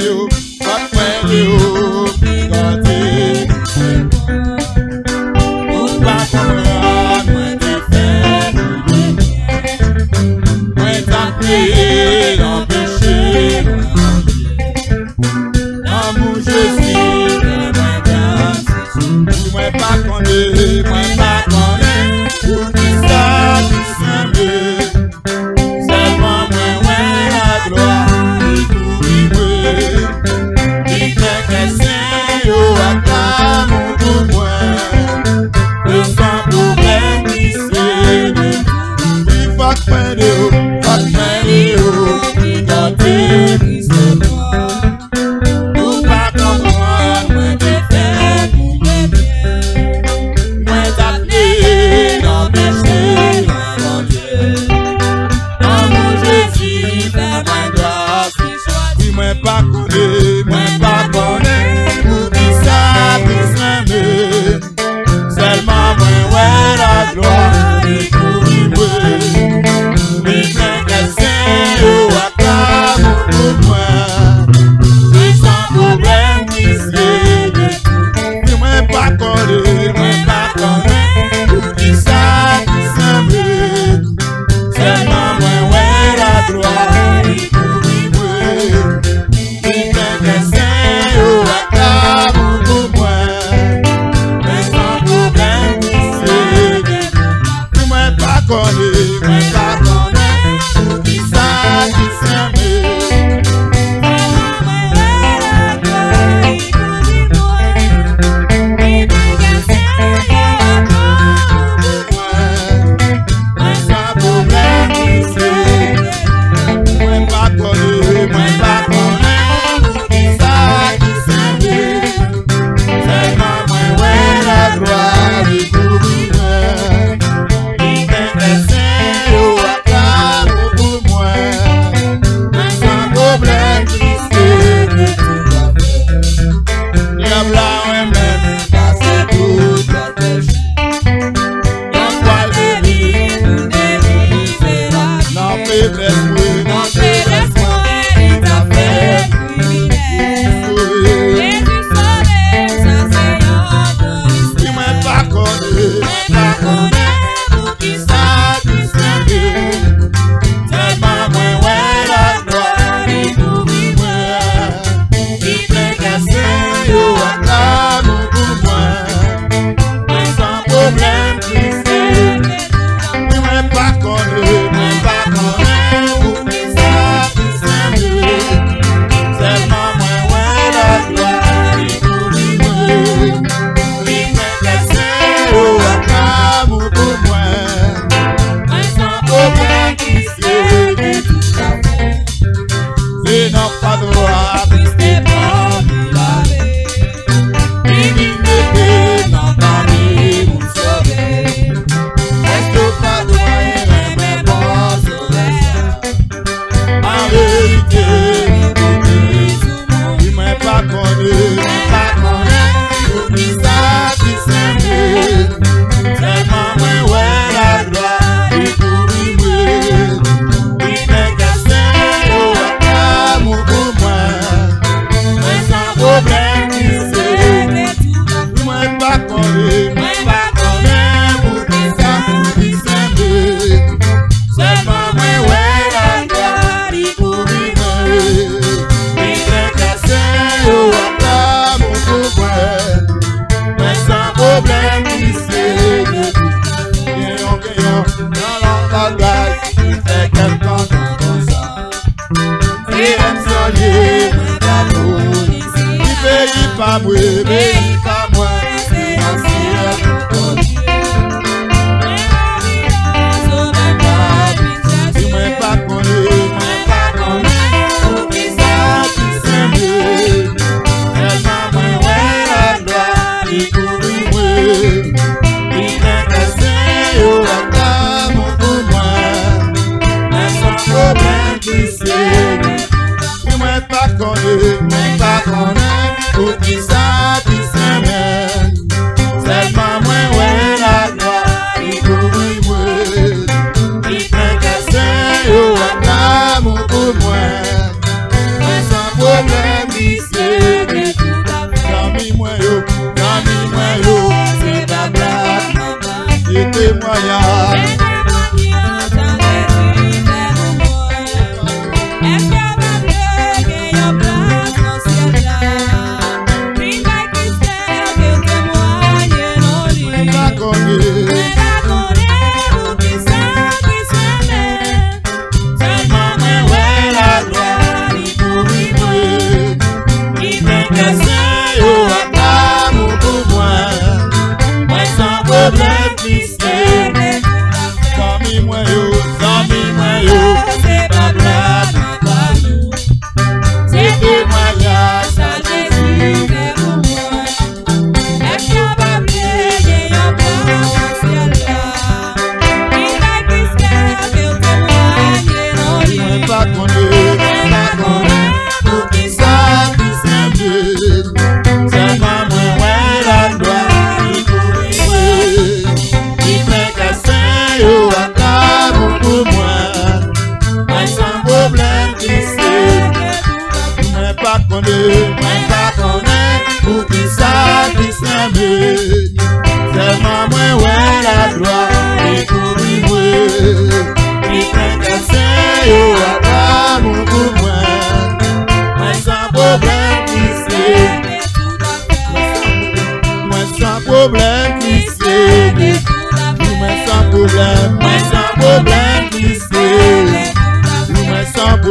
Yes,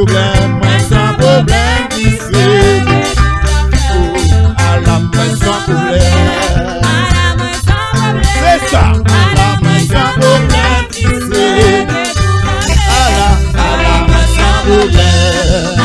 problème, moi sans problème, qui c'est à la main sans problème. C'est ça, à la main sans problème, qui c'est à la main sans problème.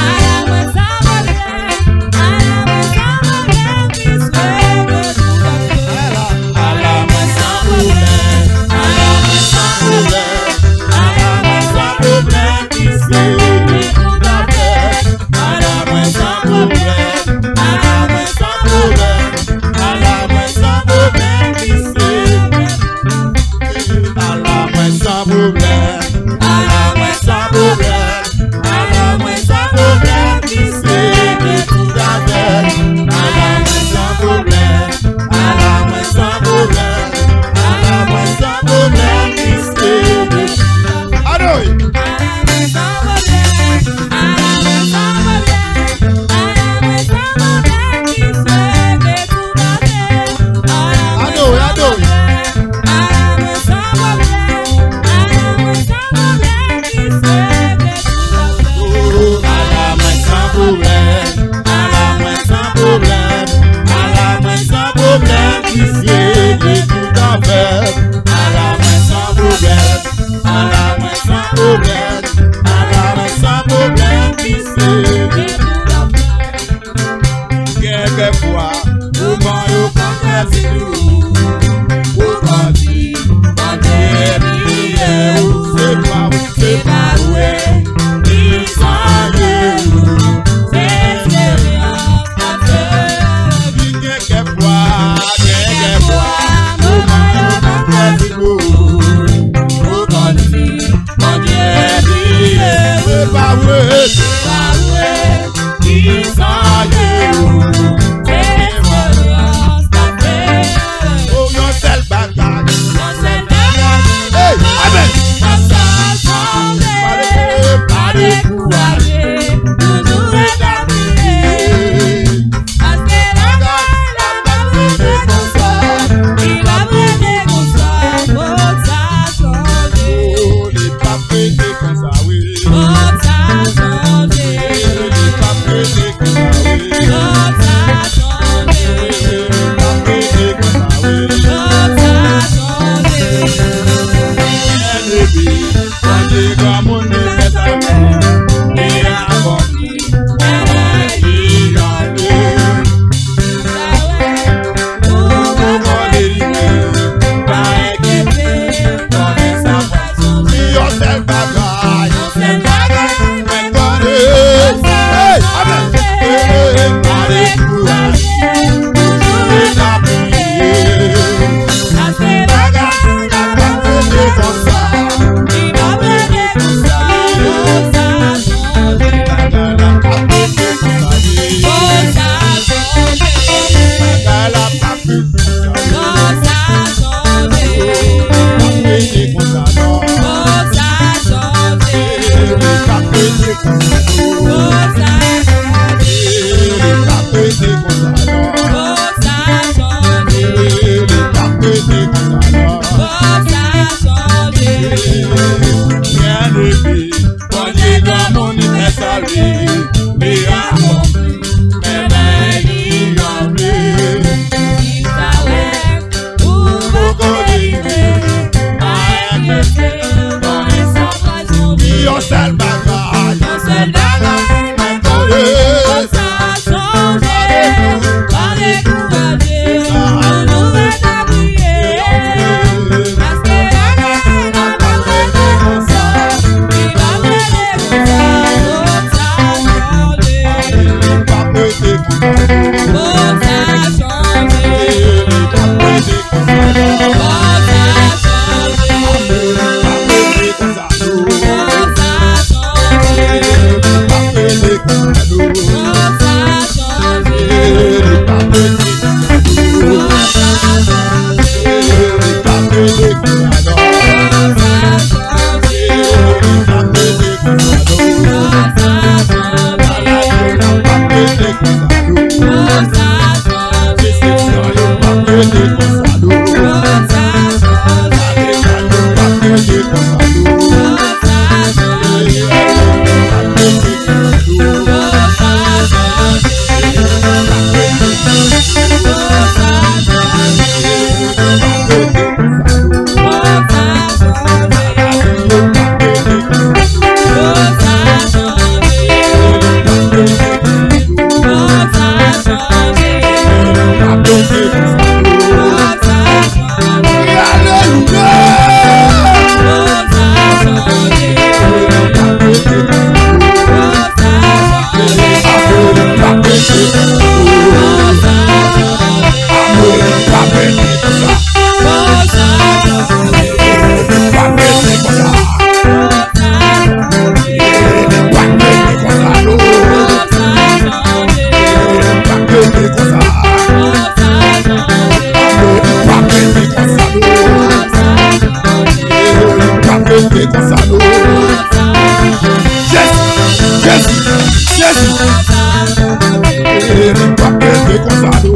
Il pas pété comme ça. Il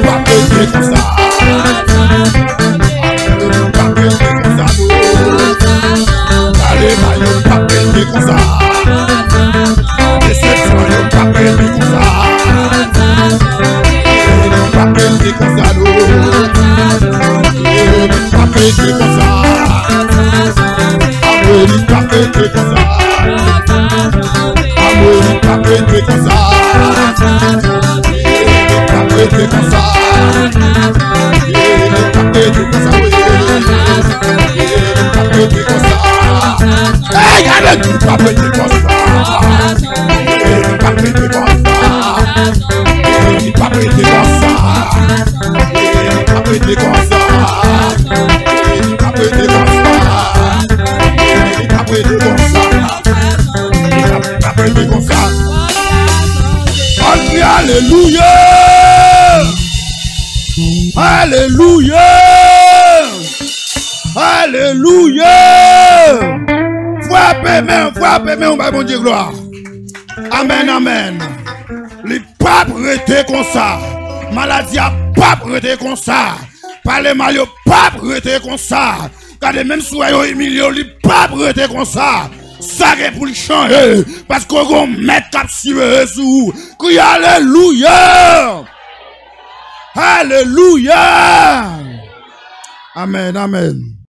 pas pété comme ça. Il pas pété comme ça. Allez, il pas pété comme ça. Déception, il pas pété comme ça. Il pas pété comme ça. Il pas pété comme ça. Il pas pété comme ça. Il pas pété comme ça. Il pas pété comme ça. Il pas pété comme ça. Il pas pété comme ça. Hey, allez, il pas pété comme ça. Il pas pété comme ça. Il pas pété comme ça. Il pas pété comme ça. Il pas pété comme ça. Il pas pété comme ça. Comme ça. On crie alléluia. Alléluia. Alléluia. Frappez, on va bon Dieu gloire. Amen, amen. Les papes étaient comme ça. Maladie a pas prêté comme ça. Parler mal, pas prêté comme ça. Regardez même si vous avez humilié, les pas prêté comme ça. Ça est pour le changer. Parce qu'on va mettre cap sur sous. Crie alléluia. Alléluia. Amen, amen.